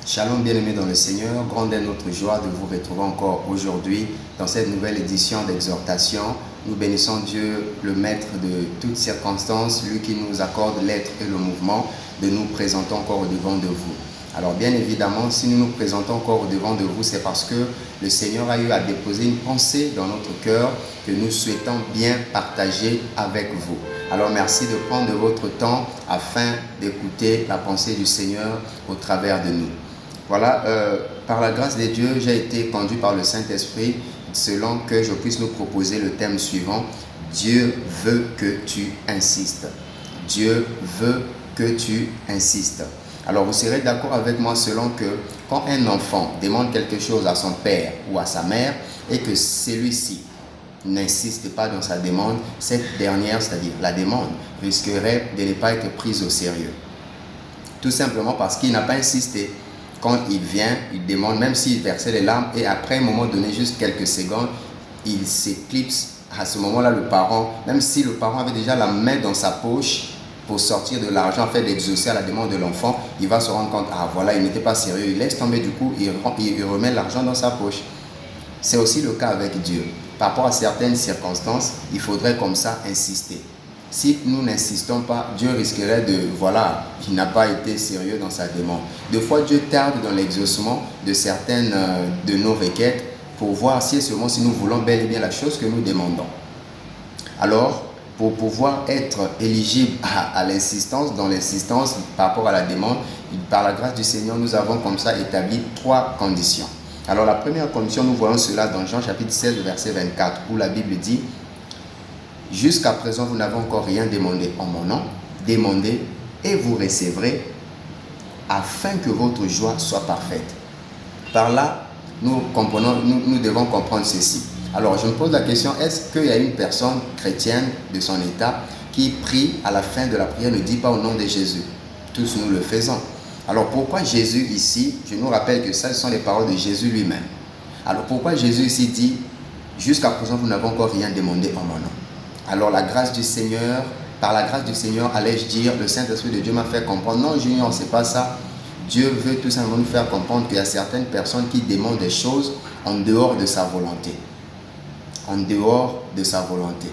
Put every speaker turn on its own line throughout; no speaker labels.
Shalom bien-aimés dans le Seigneur, grande est notre joie de vous retrouver encore aujourd'hui dans cette nouvelle édition d'exhortation. Nous bénissons Dieu, le maître de toutes circonstances, lui qui nous accorde l'être et le mouvement, de nous présenter encore au devant de vous. Alors bien évidemment, si nous nous présentons encore au devant de vous, c'est parce que le Seigneur a eu à déposer une pensée dans notre cœur que nous souhaitons bien partager avec vous. Alors merci de prendre votre temps afin d'écouter la pensée du Seigneur au travers de nous. Voilà, par la grâce de Dieu, j'ai été conduit par le Saint-Esprit selon que je puisse nous proposer le thème suivant. Dieu veut que tu insistes. Dieu veut que tu insistes. Alors vous serez d'accord avec moi selon que quand un enfant demande quelque chose à son père ou à sa mère et que celui-ci n'insiste pas dans sa demande, cette dernière, c'est-à-dire la demande, risquerait de ne pas être prise au sérieux. Tout simplement parce qu'il n'a pas insisté. Quand il vient, il demande, même s'il versait les larmes, et après un moment donné, juste quelques secondes, il s'éclipse. À ce moment-là, le parent, même si le parent avait déjà la main dans sa poche pour sortir de l'argent, fait d'exaucer à la demande de l'enfant, il va se rendre compte, ah voilà, il n'était pas sérieux, il laisse tomber, du coup, il remet l'argent dans sa poche. C'est aussi le cas avec Dieu. Par rapport à certaines circonstances, il faudrait comme ça insister. Si nous n'insistons pas, Dieu risquerait de, voilà, il n'a pas été sérieux dans sa demande. Des fois, Dieu tarde dans l'exaucement de certaines de nos requêtes pour voir si seulement si nous voulons bel et bien la chose que nous demandons. Alors, pour pouvoir être éligible à l'insistance, dans l'insistance par rapport à la demande, par la grâce du Seigneur, nous avons comme ça établi 3 conditions. Alors, la première condition, nous voyons cela dans Jean chapitre 16, verset 24, où la Bible dit: jusqu'à présent, vous n'avez encore rien demandé en mon nom. Demandez et vous recevrez afin que votre joie soit parfaite. Par là, nous devons comprendre ceci. Alors, je me pose la question, est-ce qu'il y a une personne chrétienne de son état qui prie à la fin de la prière, ne dit pas au nom de Jésus? Tous nous le faisons. Alors, pourquoi Jésus ici, je nous rappelle que ça, ce sont les paroles de Jésus lui-même. Alors, pourquoi Jésus ici dit, jusqu'à présent, vous n'avez encore rien demandé en mon nom? Alors la grâce du Seigneur, par la grâce du Seigneur, allais-je dire, le Saint-Esprit de Dieu m'a fait comprendre. Non, Junior, c'est pas ça. Dieu veut tout simplement nous faire comprendre qu'il y a certaines personnes qui demandent des choses en dehors de sa volonté. En dehors de sa volonté.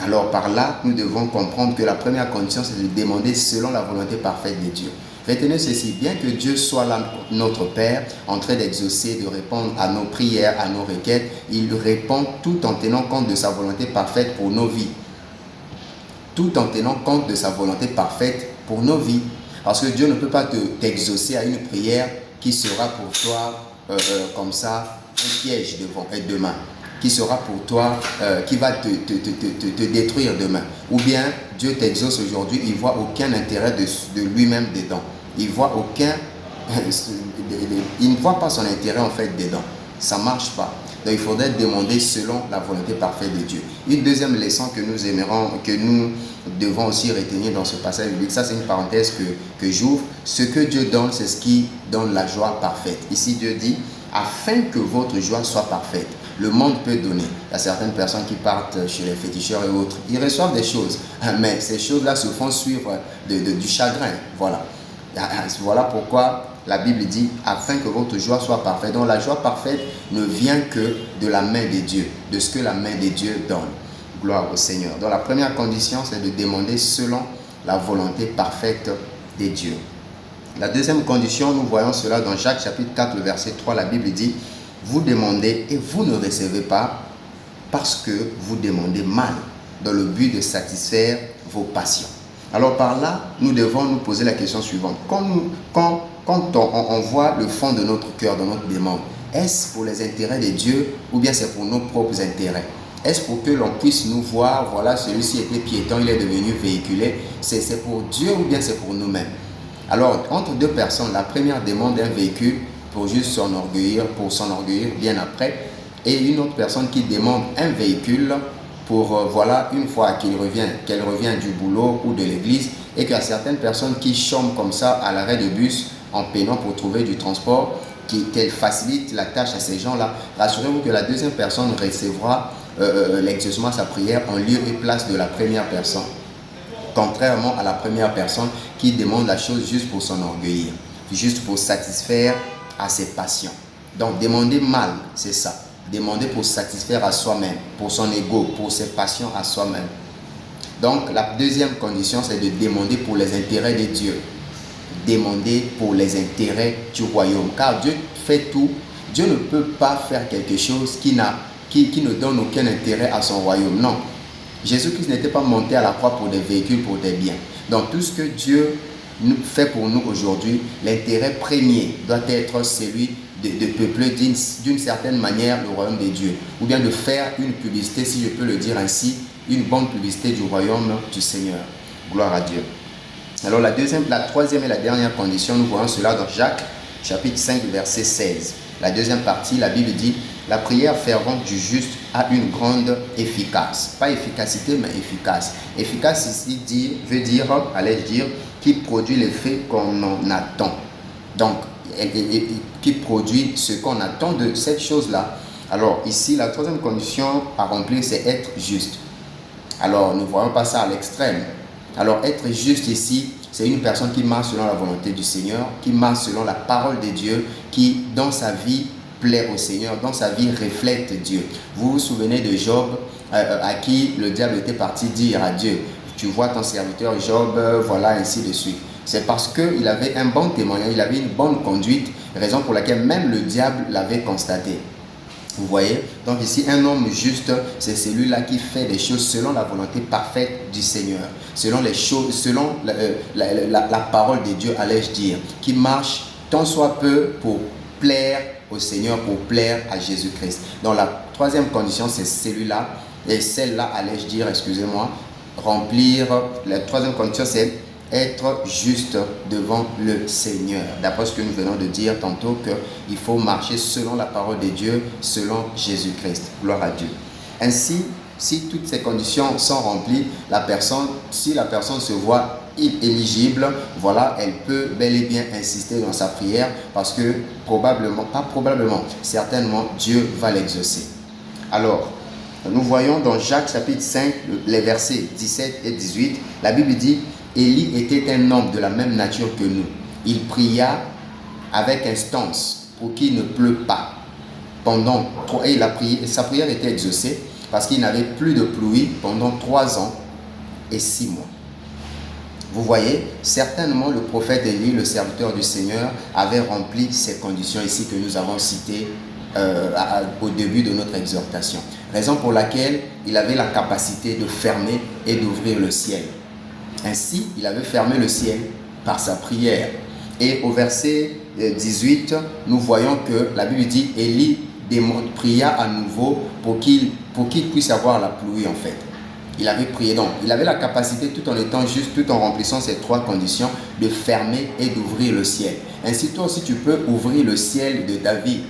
Alors par là, nous devons comprendre que la première condition, c'est de demander selon la volonté parfaite de Dieu. Retenez ceci, bien que Dieu soit là, notre Père, en train d'exaucer, de répondre à nos prières, à nos requêtes, il répond tout en tenant compte de sa volonté parfaite pour nos vies. Tout en tenant compte de sa volonté parfaite pour nos vies. Parce que Dieu ne peut pas t'exaucer à une prière qui sera pour toi comme ça, un piège demain. Qui sera pour toi, qui va te détruire demain. Ou bien Dieu t'exauce aujourd'hui, il ne voit aucun intérêt de lui-même dedans. Il ne voit pas son intérêt en fait dedans. Ça ne marche pas. Donc il faudrait demander selon la volonté parfaite de Dieu. Une deuxième leçon que nous devons aussi retenir dans ce passage biblique, ça c'est une parenthèse que j'ouvre. Ce que Dieu donne, c'est ce qui donne la joie parfaite. Ici Dieu dit, afin que votre joie soit parfaite. Le monde peut donner. Il y a certaines personnes qui partent chez les féticheurs et autres. Ils reçoivent des choses, mais ces choses-là se font suivre du chagrin. Voilà. Voilà pourquoi la Bible dit afin que votre joie soit parfaite. Donc la joie parfaite ne vient que de la main de Dieu, de ce que la main de Dieu donne. Gloire au Seigneur. Donc la première condition, c'est de demander selon la volonté parfaite de Dieu. La deuxième condition, nous voyons cela dans Jacques chapitre 4, le verset 3. La Bible dit: vous demandez et vous ne recevez pas parce que vous demandez mal, dans le but de satisfaire vos passions. Alors par là, nous devons nous poser la question suivante. Quand on voit le fond de notre cœur, de notre demande, est-ce pour les intérêts de Dieu ou bien c'est pour nos propres intérêts? Est-ce pour que l'on puisse nous voir, voilà, celui-ci était piéton, il est devenu véhiculé, c'est pour Dieu ou bien c'est pour nous-mêmes? Alors, entre deux personnes, la première demande un véhicule pour juste s'enorgueillir, bien après, et une autre personne qui demande un véhicule pour, voilà, une fois qu'elle revient du boulot ou de l'église, et qu'il y a certaines personnes qui chôment comme ça à l'arrêt de bus en peinant pour trouver du transport, qu'elle facilite la tâche à ces gens-là. Rassurez-vous que la deuxième personne recevra l'exaucement à sa prière en lieu et place de la première personne. Contrairement à la première personne qui demande la chose juste pour s'enorgueillir. juste pour satisfaire à ses passions. Donc demander mal, c'est ça. Demander pour satisfaire à soi-même, pour son ego, pour ses passions à soi-même. Donc la deuxième condition, c'est de demander pour les intérêts de Dieu. Demander pour les intérêts du royaume. Car Dieu fait tout. Dieu ne peut pas faire quelque chose qui ne donne aucun intérêt à son royaume. Non. Jésus-Christ n'était pas monté à la croix pour des véhicules, pour des biens. Donc tout ce que Dieu fait pour nous aujourd'hui, l'intérêt premier doit être celui de peupler d'une certaine manière le royaume de Dieu. Ou bien de faire une publicité, si je peux le dire ainsi, une bonne publicité du royaume du Seigneur. Gloire à Dieu. Alors la troisième et la dernière condition, nous voyons cela dans Jacques, chapitre 5, verset 16. La deuxième partie, la Bible dit, la prière fervente du juste a une grande efficace. Pas efficacité, mais efficace. Efficace ici veut dire, allais-je dire, qui produit l'effet qu'on en attend. Donc, qui produit ce qu'on attend de cette chose-là. Alors ici, la troisième condition à remplir, c'est être juste. Alors, nous ne voyons pas ça à l'extrême. Alors, être juste ici, c'est une personne qui marche selon la volonté du Seigneur, qui marche selon la parole de Dieu, qui, dans sa vie, plaît au Seigneur, dans sa vie, reflète Dieu. Vous vous souvenez de Job, à qui le diable était parti dire à Dieu, tu vois ton serviteur Job, voilà, ainsi de suite. C'est parce qu'il avait un bon témoignage, il avait une bonne conduite, raison pour laquelle même le diable l'avait constaté. Vous voyez? Donc ici, un homme juste, c'est celui-là qui fait les choses selon la volonté parfaite du Seigneur, selon les choses, selon la parole de Dieu, allais-je dire, qui marche tant soit peu pour plaire au Seigneur, pour plaire à Jésus-Christ. Donc la troisième condition, c'est celui-là, et celle-là, allais-je dire, excusez-moi, remplir, la troisième condition, c'est être juste devant le Seigneur. D'après ce que nous venons de dire tantôt, qu'il faut marcher selon la parole de Dieu, selon Jésus-Christ. Gloire à Dieu. Ainsi, si toutes ces conditions sont remplies, si la personne se voit éligible, voilà, elle peut bel et bien insister dans sa prière parce que certainement, Dieu va l'exaucer. Alors, nous voyons dans Jacques chapitre 5, les versets 17 et 18, la Bible dit, Élie était un homme de la même nature que nous. Il pria avec instance pour qu'il ne pleuve pas. Sa prière était exaucée parce qu'il n'avait plus de pluie pendant 3 ans et 6 mois. Vous voyez, certainement le prophète Élie, le serviteur du Seigneur, avait rempli ces conditions ici que nous avons citées au début de notre exhortation. Raison pour laquelle il avait la capacité de fermer et d'ouvrir le ciel. Ainsi, il avait fermé le ciel par sa prière. Et au verset 18, nous voyons que la Bible dit, Élie pria à nouveau pour qu'il puisse avoir la pluie en fait. Il avait prié, donc il avait la capacité tout en étant juste, tout en remplissant ces 3 conditions, de fermer et d'ouvrir le ciel. Ainsi, toi aussi tu peux ouvrir le ciel de ta vie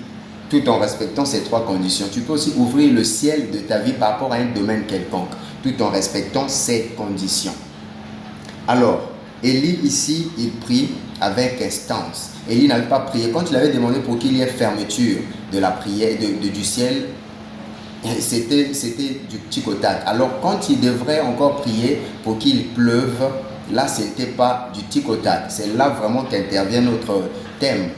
tout en respectant ces 3 conditions. Tu peux aussi ouvrir le ciel de ta vie par rapport à un domaine quelconque, tout en respectant ces conditions. Alors, Élie ici, il prie avec instance. Élie n'avait pas prié. Quand il avait demandé pour qu'il y ait fermeture de la prière, du ciel, c'était du tic au tac. Alors, quand il devrait encore prier pour qu'il pleuve, là, ce n'était pas du tic au tac. C'est là vraiment qu'intervient notre thème.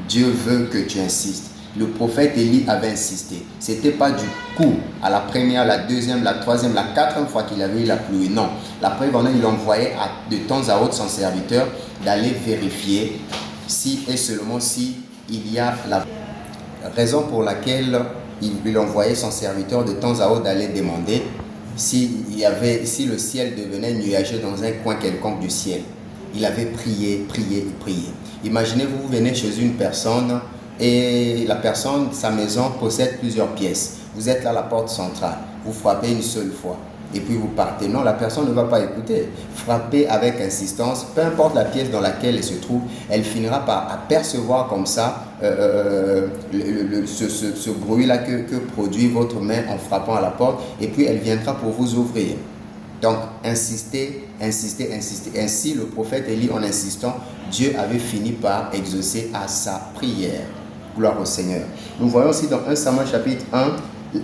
Dieu veut que tu insistes. Le prophète Élie avait insisté. Ce n'était pas du coup, à la première, la deuxième, la troisième, la quatrième fois qu'il avait eu la pluie. Non. La preuve en est, il envoyait de temps à autre son serviteur d'aller vérifier si et seulement si il y a la raison pour laquelle il envoyait son serviteur de temps à autre d'aller demander si le ciel devenait nuageux dans un coin quelconque du ciel. Il avait prié. Imaginez-vous, vous venez chez une personne et la personne, sa maison possède plusieurs pièces. Vous êtes là à la porte centrale, vous frappez une seule fois et puis vous partez. Non, la personne ne va pas écouter. Frappez avec insistance, peu importe la pièce dans laquelle elle se trouve, elle finira par apercevoir comme ça ce bruit-là que produit votre main en frappant à la porte et puis elle viendra pour vous ouvrir. Donc, insistez. Ainsi, le prophète Élie, en insistant, Dieu avait fini par exaucer à sa prière. Gloire au Seigneur. Nous voyons aussi dans 1 Samuel chapitre 1,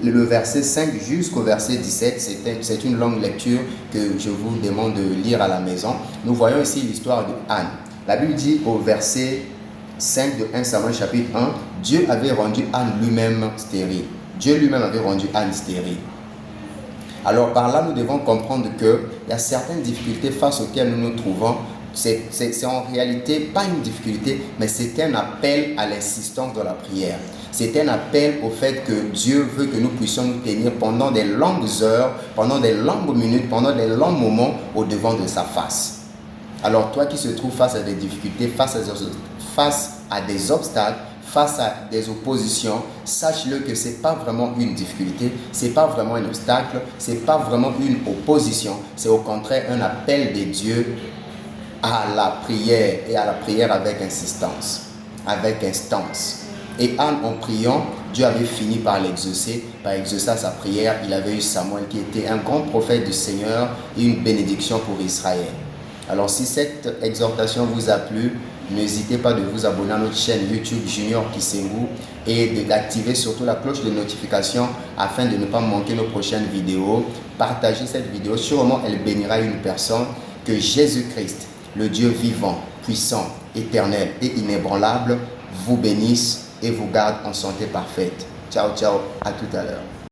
le verset 5 jusqu'au verset 17. C'est une longue lecture que je vous demande de lire à la maison. Nous voyons ici l'histoire de Anne. La Bible dit au verset 5 de 1 Samuel chapitre 1, Dieu avait rendu Anne lui-même stérile. Dieu lui-même avait rendu Anne stérile. Alors par là, nous devons comprendre qu'il y a certaines difficultés face auxquelles nous nous trouvons. C'est en réalité pas une difficulté, mais c'est un appel à l'insistance de la prière. C'est un appel au fait que Dieu veut que nous puissions nous tenir pendant des longues heures, pendant des longues minutes, pendant des longs moments au devant de sa face. Alors toi qui se trouves face à des difficultés, face à des obstacles, face à des oppositions, sache-le que ce n'est pas vraiment une difficulté, ce n'est pas vraiment un obstacle, ce n'est pas vraiment une opposition, c'est au contraire un appel de Dieu à la prière et à la prière avec insistance, avec instance. Et Anne, en priant, Dieu avait fini par l'exaucer, par exaucer sa prière. Il avait eu Samuel qui était un grand prophète du Seigneur et une bénédiction pour Israël. Alors si cette exhortation vous a plu, n'hésitez pas de vous abonner à notre chaîne YouTube Junior Kisengu et d'activer surtout la cloche de notification afin de ne pas manquer nos prochaines vidéos. Partagez cette vidéo, sûrement elle bénira une personne. Que Jésus-Christ, le Dieu vivant, puissant, éternel et inébranlable, vous bénisse et vous garde en santé parfaite. Ciao, ciao, à tout à l'heure.